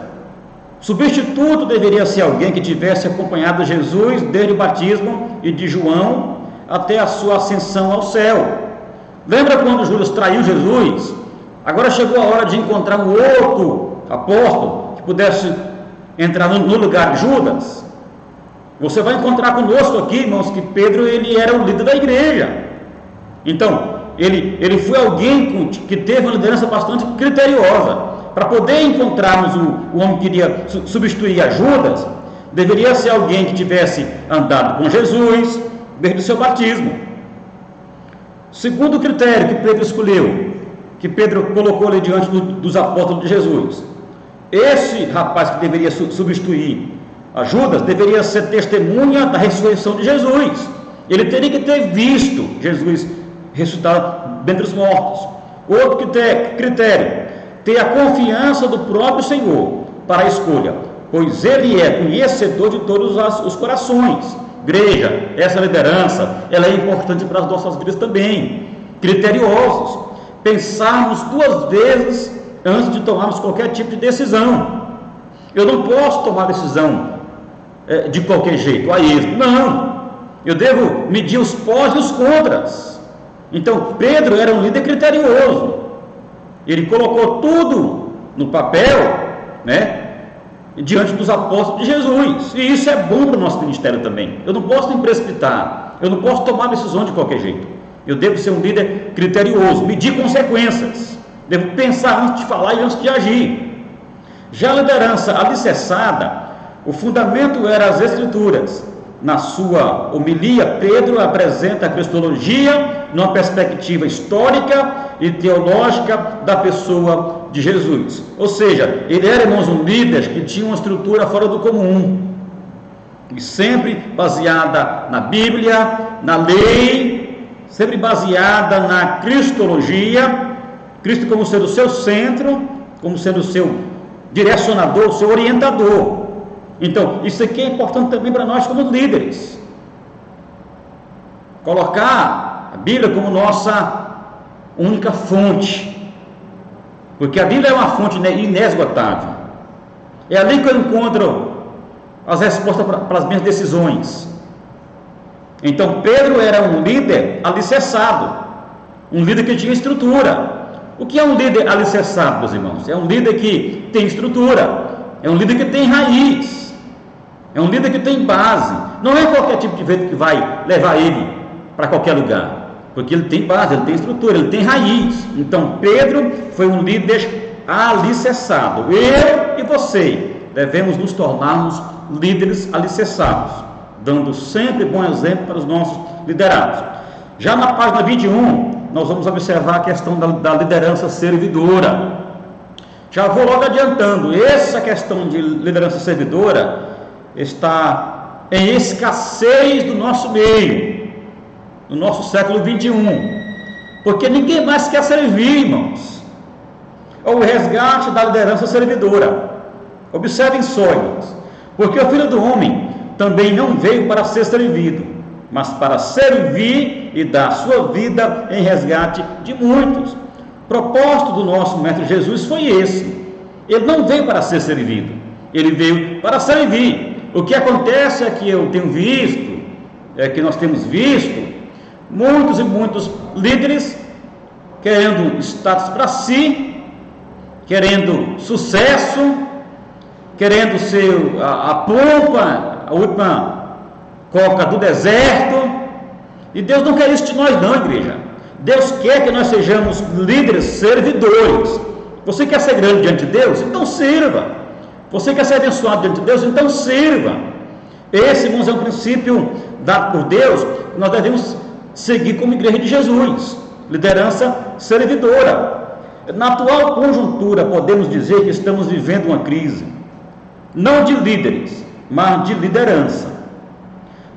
substituto deveria ser alguém que tivesse acompanhado Jesus desde o batismo e de João até a sua ascensão ao céu. Lembra quando Judas traiu Jesus? Agora chegou a hora de encontrar um outro apóstolo que pudesse entrar no lugar de Judas. Você vai encontrar conosco aqui, irmãos, que Pedro, ele era o líder da igreja. Então, ele foi alguém que teve uma liderança bastante criteriosa. Para poder encontrarmos o homem que iria substituir a Judas, deveria ser alguém que tivesse andado com Jesus desde o seu batismo. Segundo critério que Pedro escolheu, que Pedro colocou ali diante dos apóstolos de Jesus: esse rapaz que deveria substituir a Judas deveria ser testemunha da ressurreição de Jesus. Ele teria que ter visto Jesus ressuscitar dentre os mortos. Outro critério: ter a confiança do próprio Senhor para a escolha, pois Ele é conhecedor de todos os corações. Igreja, essa liderança, ela é importante para as nossas vidas também. Criteriosos, pensarmos 2 vezes antes de tomarmos qualquer tipo de decisão. Eu não posso tomar decisão de qualquer jeito, a esmo. Não, eu devo medir os pós e os contras. Então Pedro era um líder criterioso. Ele colocou tudo no papel, né, diante dos apóstolos de Jesus. E isso é bom para o nosso ministério também. Eu não posso me precipitar, eu não posso tomar decisão de qualquer jeito. Eu devo ser um líder criterioso, medir consequências, devo pensar antes de falar e antes de agir. Já a liderança alicerçada, o fundamento era as Escrituras. Na sua homilia, Pedro apresenta a cristologia numa perspectiva histórica e teológica da pessoa de Jesus. Ou seja, ele era, irmãos, um líder que tinha uma estrutura fora do comum, e sempre baseada na Bíblia, na lei, sempre baseada na cristologia, Cristo como sendo o seu centro, como sendo o seu direcionador, o seu orientador. Então, isso aqui é importante também para nós como líderes. Colocar a Bíblia como nossa única fonte. Porque a Bíblia é uma fonte inesgotável. É ali que eu encontro as respostas para as minhas decisões. Então, Pedro era um líder alicerçado. Um líder que tinha estrutura. O que é um líder alicerçado, meus irmãos? É um líder que tem estrutura. É um líder que tem raiz. É um líder que tem base. Não é qualquer tipo de vento que vai levar ele para qualquer lugar, porque ele tem base, ele tem estrutura, ele tem raiz. Então Pedro foi um líder alicerçado. Eu e você devemos nos tornarmos líderes alicerçados, dando sempre bom exemplo para os nossos liderados. Já na página 21, nós vamos observar a questão da liderança servidora. Já vou logo adiantando, essa questão de liderança servidora está em escassez do nosso meio, no nosso século 21, porque ninguém mais quer servir, irmãos. É o resgate da liderança servidora. Observem só, irmãos, porque o Filho do Homem também não veio para ser servido, mas para servir e dar sua vida em resgate de muitos. O propósito do nosso Mestre Jesus foi esse. Ele não veio para ser servido, ele veio para servir. O que acontece é que eu tenho visto, que nós temos visto, muitos e muitos líderes querendo status para si, querendo sucesso, querendo ser a pompa, a última coca do deserto. E Deus não quer isso de nós não, igreja. Deus quer que nós sejamos líderes servidores. Você quer ser grande diante de Deus? Então sirva. Você quer ser abençoado diante de Deus? Então sirva. Esse, irmãos, é um princípio dado por Deus que nós devemos seguir como igreja de Jesus. Liderança servidora. Na atual conjuntura, podemos dizer que estamos vivendo uma crise. não de líderes, mas de liderança.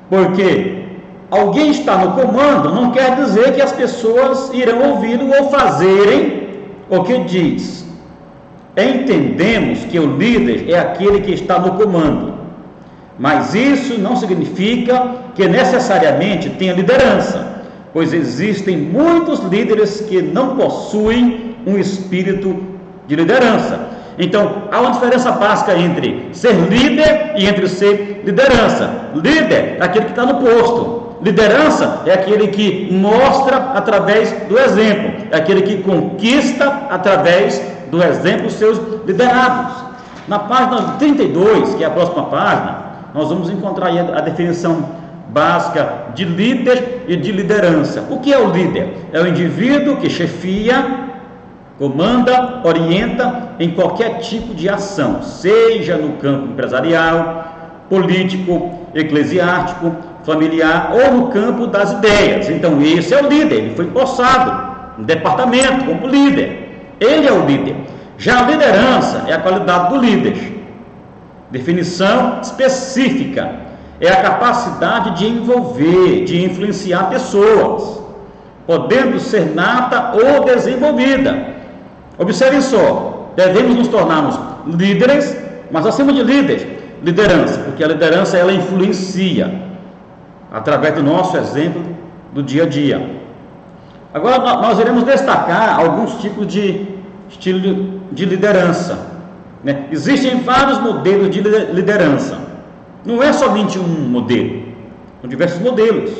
Porque alguém está no comando não quer dizer que as pessoas irão ouvi-lo ou fazerem o que diz. Entendemos que o líder é aquele que está no comando, mas isso não significa que necessariamente tenha liderança, pois existem muitos líderes que não possuem um espírito de liderança. Então, há uma diferença básica entre ser líder e entre ser liderança. Líder é aquele que está no posto. Liderança é aquele que mostra através do exemplo. É aquele que conquista através do exemplo os seus liderados. Na página 32, que é a próxima página, nós vamos encontrar aí a definição básica de líder e de liderança. O que é o líder? É o indivíduo que chefia, comanda, orienta em qualquer tipo de ação, seja no campo empresarial, político, eclesiástico, familiar ou no campo das ideias. Então esse é o líder, ele foi empossado no departamento como líder, ele é o líder. Já a liderança é a qualidade do líder. Definição específica: é a capacidade de envolver, de influenciar pessoas, podendo ser nata ou desenvolvida. Observem só, devemos nos tornarmos líderes, mas acima de líderes, liderança, porque a liderança ela influencia através do nosso exemplo do dia a dia. Agora nós iremos destacar alguns tipos de estilo de liderança, né? Existem vários modelos de liderança, não é somente um modelo, são diversos modelos.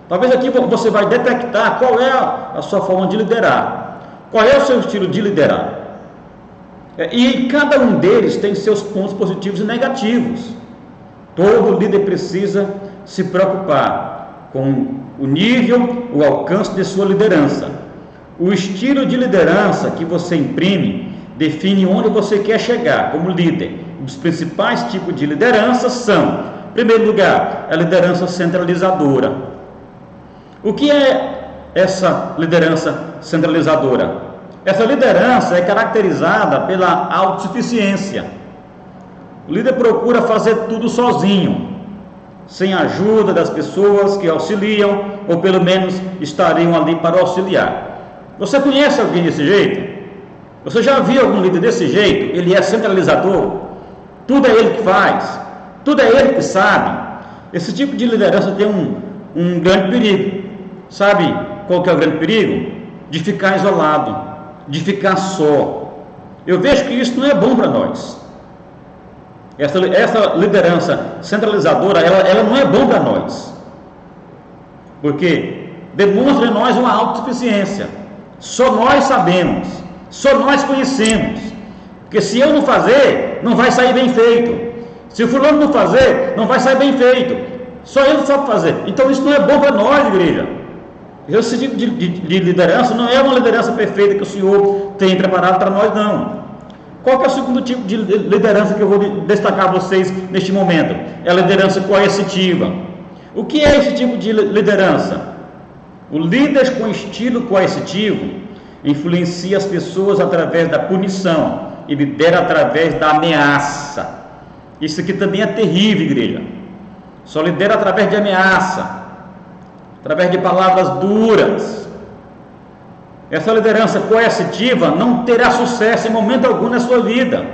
Talvez aqui você vai detectar qual é a sua forma de liderar. Qual é o seu estilo de liderar? E cada um deles tem seus pontos positivos e negativos. Todo líder precisa se preocupar com o nível, o alcance de sua liderança. O estilo de liderança que você imprime define onde você quer chegar como líder. Os principais tipos de liderança são, em primeiro lugar, a liderança centralizadora. O que é essa liderança centralizadora? Essa liderança é caracterizada pela autossuficiência. O líder procura fazer tudo sozinho, sem a ajuda das pessoas que auxiliam, ou pelo menos estariam ali para auxiliar. Você conhece alguém desse jeito? Você já viu algum líder desse jeito? Ele é centralizador, tudo é ele que faz, tudo é ele que sabe. Esse tipo de liderança tem um grande perigo. Sabe qual que é o grande perigo? De ficar isolado, de ficar só. Eu vejo que isso não é bom para nós. Essa liderança centralizadora, ela não é bom para nós, porque demonstra em nós uma autossuficiência. Só nós sabemos, só nós conhecemos, porque se eu não fazer, não vai sair bem feito. Se o fulano não fazer, não vai sair bem feito. Só ele sabe fazer. Então isso não é bom para nós, igreja. Esse tipo de liderança não é uma liderança perfeita que o Senhor tem preparado para nós, não. Qual que é o segundo tipo de liderança que eu vou destacar a vocês neste momento? É a liderança coercitiva. O que é esse tipo de liderança? O líder com estilo coercitivo influencia as pessoas através da punição e lidera através da ameaça. Isso aqui também é terrível, igreja. Só lidera através de ameaça, através de palavras duras. Essa liderança coercitiva não terá sucesso em momento algum na sua vida.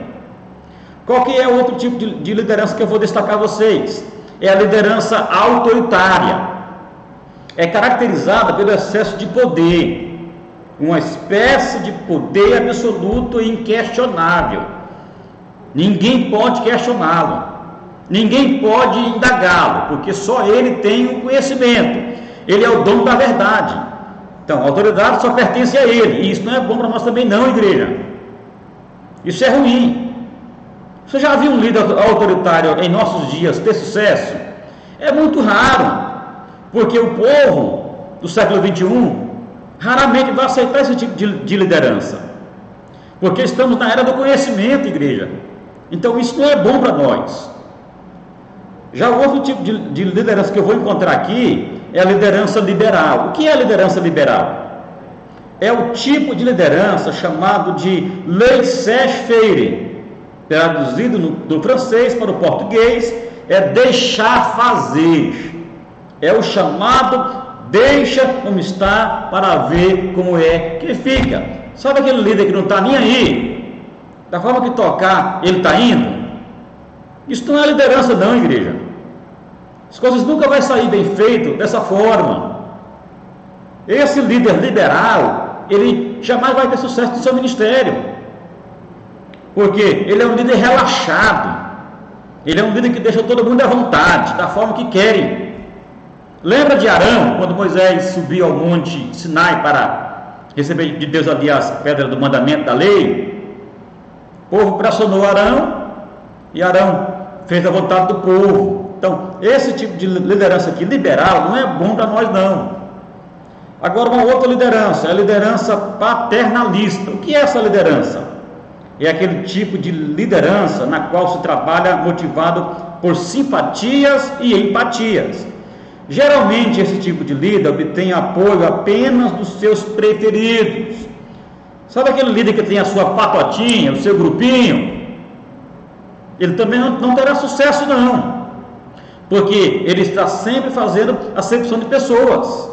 Qual que é o outro tipo de liderança que eu vou destacar a vocês? É a liderança autoritária. É caracterizada pelo excesso de poder, uma espécie de poder absoluto e inquestionável. Ninguém pode questioná-lo, ninguém pode indagá-lo, porque só ele tem o conhecimento. Ele é o dono da verdade. Então, a autoridade só pertence a ele. E isso não é bom para nós também não, igreja. Isso é ruim. Você já viu um líder autoritário em nossos dias ter sucesso? É muito raro. Porque o povo do século 21 raramente vai aceitar esse tipo de liderança. Porque estamos na era do conhecimento, igreja. Então, isso não é bom para nós. Já o outro tipo de liderança que eu vou encontrar aqui é a liderança liberal. O que é a liderança liberal? É o tipo de liderança chamado de laissez-faire. traduzido do francês para o português, é deixar fazer. É o chamado deixa como está para ver como é que fica. Sabe aquele líder que não está nem aí? Da forma que tocar, ele está indo? Isso não é liderança não, igreja. As coisas nunca vão sair bem feito dessa forma. Esse líder liberal, ele jamais vai ter sucesso no seu ministério. Porque ele é um líder relaxado. Ele é um líder que deixa todo mundo à vontade, da forma que querem. Lembra de Arão, quando Moisés subiu ao monte Sinai para receber de Deus ali as pedras do mandamento da lei? O povo pressionou Arão e Arão fez a vontade do povo. Então, esse tipo de liderança aqui, liberal, não é bom para nós não. Agora, uma outra liderança, é a liderança paternalista. O que é essa liderança? É aquele tipo de liderança na qual se trabalha motivado por simpatias e empatias. Geralmente esse tipo de líder obtém apoio apenas dos seus preferidos. Sabe aquele líder que tem a sua patotinha, o seu grupinho? Ele também não terá sucesso não, porque ele está sempre fazendo acepção de pessoas.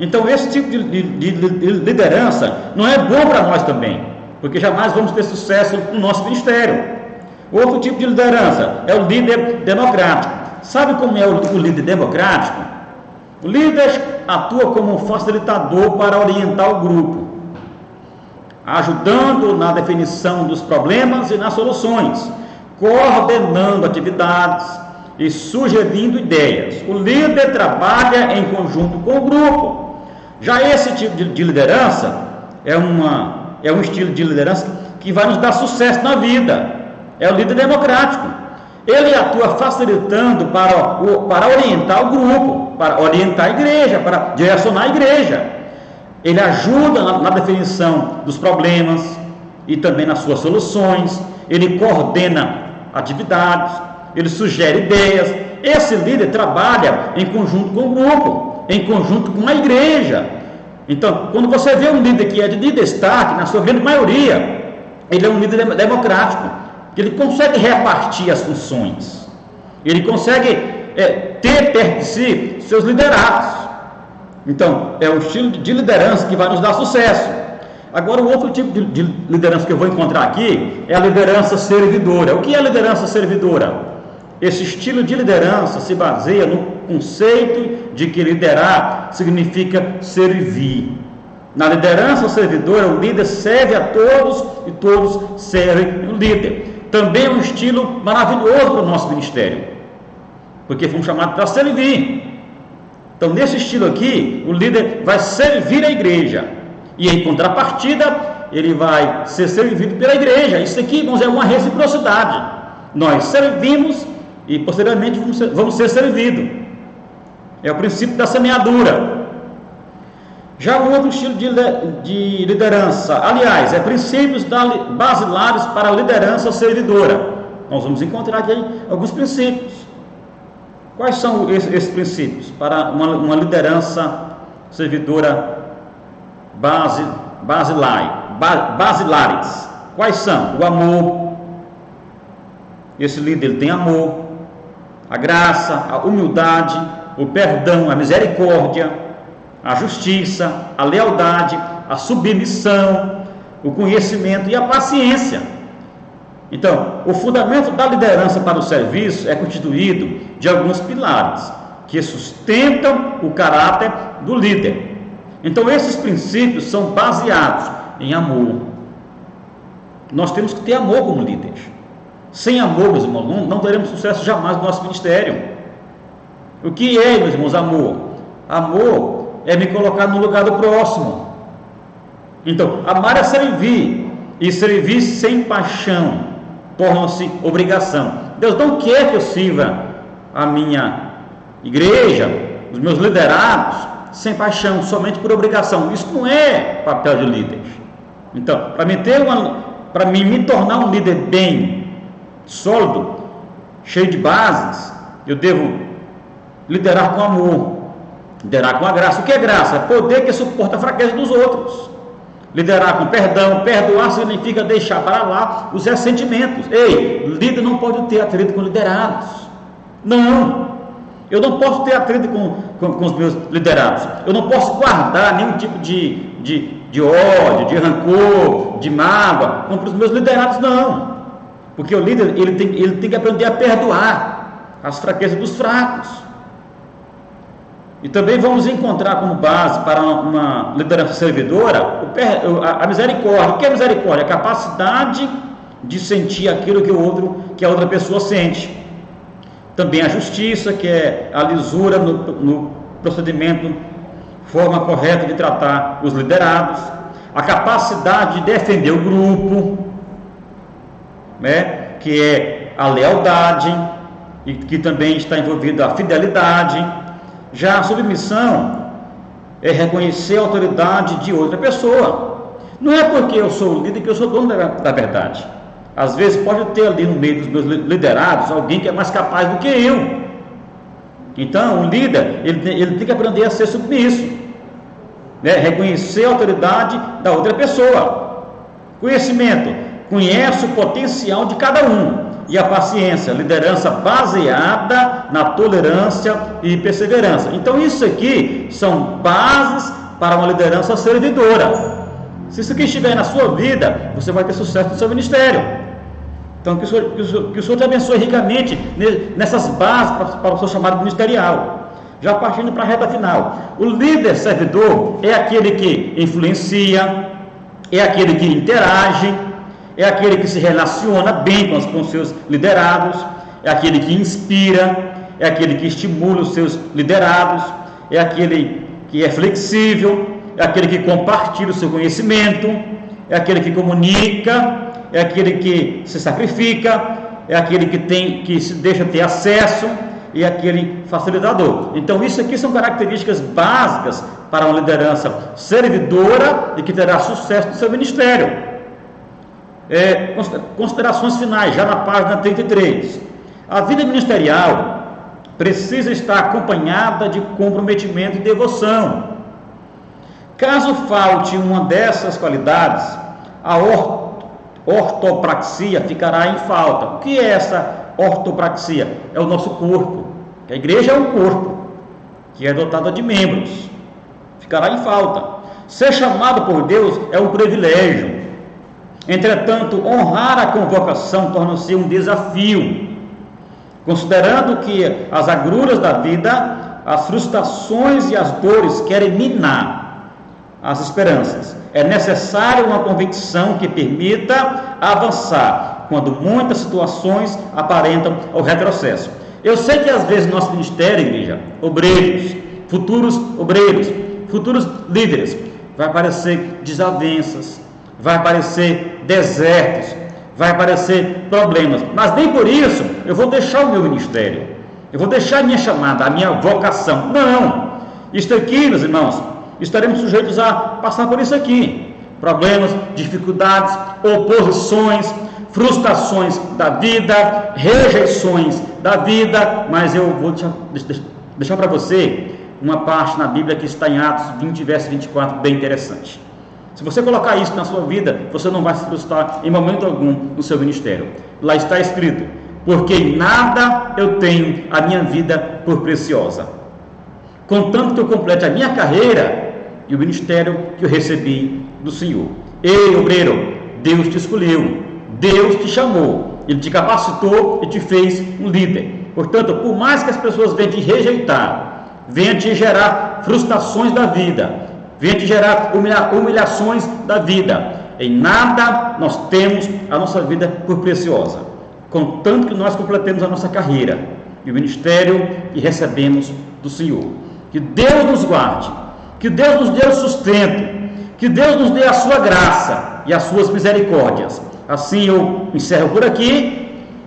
Então esse tipo de liderança não é bom para nós também, porque jamais vamos ter sucesso no nosso ministério. Outro tipo de liderança é o líder democrático. Sabe como é o líder democrático? O líder atua como um facilitador para orientar o grupo, ajudando na definição dos problemas e nas soluções, coordenando atividades e sugerindo ideias. O líder trabalha em conjunto com o grupo. Já esse tipo de liderança é um estilo de liderança que vai nos dar sucesso na vida. É o líder democrático. Ele atua facilitando para orientar o grupo, para orientar a igreja, para direcionar a igreja. Ele ajuda na definição dos problemas e também nas suas soluções. Ele coordena atividades, ele sugere ideias. Esse líder trabalha em conjunto com o grupo, em conjunto com a igreja. Então, quando você vê um líder que é de destaque, na sua grande maioria, ele é um líder democrático. Ele consegue repartir as funções, ele consegue ter perto de si seus liderados. Então, é o estilo de liderança que vai nos dar sucesso. Agora, o outro tipo de liderança que eu vou encontrar aqui é a liderança servidora. O que é a liderança servidora? Esse estilo de liderança se baseia no conceito de que liderar significa servir. Na liderança servidora, o líder serve a todos e todos servem o líder. Também é um estilo maravilhoso para o nosso ministério, porque fomos chamados para servir. Então, nesse estilo aqui, o líder vai servir a igreja, e em contrapartida, ele vai ser servido pela igreja. Isso aqui, irmãos, é uma reciprocidade. Nós servimos e posteriormente vamos ser servidos. É o princípio da semeadura. Já o outro estilo de liderança, aliás, é princípios basilares para a liderança servidora. Nós vamos encontrar aqui alguns princípios. Quais são esses princípios para uma liderança servidora basilares? Quais são? O amor. Esse líder ele tem amor, a graça, a humildade, o perdão, a misericórdia, a justiça, a lealdade, a submissão, o conhecimento e a paciência. Então, o fundamento da liderança para o serviço é constituído de alguns pilares que sustentam o caráter do líder. Então, esses princípios são baseados em amor. Nós temos que ter amor como líderes. Sem amor, meus irmãos, não teremos sucesso jamais no nosso ministério. O que é, meus irmãos, amor? Amor é me colocar no lugar do próximo. Então, amar é servir, e servir sem paixão torna-se obrigação. Deus não quer que eu sirva a minha igreja, os meus liderados, sem paixão, somente por obrigação. Isso não é papel de líder. Então, para me tornar um líder bem sólido, cheio de bases, eu devo liderar com amor, liderar com a graça. O que é graça? É poder que suporta a fraqueza dos outros. Liderar com perdão. Perdoar significa deixar para lá os ressentimentos. Ei, líder não pode ter atrito com liderados. Não. Eu não posso ter atrito com os meus liderados. Eu não posso guardar nenhum tipo de ódio, de rancor, de mágoa contra os meus liderados, não. Porque o líder ele tem que aprender a perdoar as fraquezas dos fracos. E também vamos encontrar como base para uma liderança servidora a misericórdia. O que é misericórdia? A capacidade de sentir aquilo que a outra pessoa sente. Também a justiça, que é a lisura no procedimento, forma correta de tratar os liderados. A capacidade de defender o grupo, né? Que é a lealdade, e que também está envolvida a fidelidade. Já a submissão é reconhecer a autoridade de outra pessoa. Não é porque eu sou o líder que eu sou dono da verdade. Às vezes pode ter ali no meio dos meus liderados alguém que é mais capaz do que eu. Então o líder ele tem que aprender a ser submisso, né? Reconhecer a autoridade da outra pessoa. Conhecimento, conhece o potencial de cada um. E a paciência, liderança baseada na tolerância e perseverança. Então isso aqui são bases para uma liderança servidora. Se isso aqui estiver na sua vida, você vai ter sucesso no seu ministério. Então que o Senhor te abençoe ricamente nessas bases para o seu chamado ministerial. Já partindo para a reta final, o líder servidor é aquele que influencia, é aquele que interage, é aquele que se relaciona bem com os seus liderados, é aquele que inspira, é aquele que estimula os seus liderados, é aquele que é flexível, é aquele que compartilha o seu conhecimento, é aquele que comunica, é aquele que se sacrifica, é aquele que se deixa ter acesso, e aquele facilitador. Então isso aqui são características básicas para uma liderança servidora e que terá sucesso no seu ministério. Considerações finais, já na página 33. A vida ministerial precisa estar acompanhada de comprometimento e devoção. Caso falte uma dessas qualidades, a ortopraxia ficará em falta. O que é essa ortopraxia? É o nosso corpo. A igreja é um corpo que é dotada de membros. Ficará em falta. Ser chamado por Deus é um privilégio. Entretanto, honrar a convocação torna-se um desafio. Considerando que as agruras da vida, as frustrações e as dores querem minar as esperanças, é necessária uma convicção que permita avançar quando muitas situações aparentam o retrocesso. Eu sei que às vezes nosso ministério, igreja, obreiros, futuros líderes, vai aparecer desavenças, vai aparecer desertos, vai aparecer problemas, mas nem por isso eu vou deixar o meu ministério, eu vou deixar a minha chamada, a minha vocação. Não, isto aqui, meus irmãos, estaremos sujeitos a passar por isso aqui, problemas, dificuldades, oposições, frustrações da vida, rejeições da vida, mas eu vou deixar para você uma parte na Bíblia que está em Atos 20, verso 24, bem interessante. Se você colocar isso na sua vida, você não vai se frustrar em momento algum no seu ministério. Lá está escrito: porque em nada eu tenho a minha vida por preciosa, contanto que eu complete a minha carreira e o ministério que eu recebi do Senhor. Ei, obreiro, Deus te escolheu, Deus te chamou, Ele te capacitou e te fez um líder. Portanto, por mais que as pessoas venham te rejeitar, venham te gerar frustrações da vida, venha te gerar humilhações da vida, em nada nós temos a nossa vida por preciosa, contanto que nós completemos a nossa carreira e o ministério que recebemos do Senhor. Que Deus nos guarde, que Deus nos dê o sustento, que Deus nos dê a sua graça e as suas misericórdias. Assim eu encerro por aqui,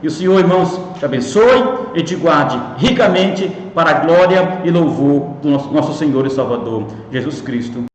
e o Senhor, irmãos, te abençoe e te guarde ricamente para a glória e louvor do nosso Senhor e Salvador Jesus Cristo.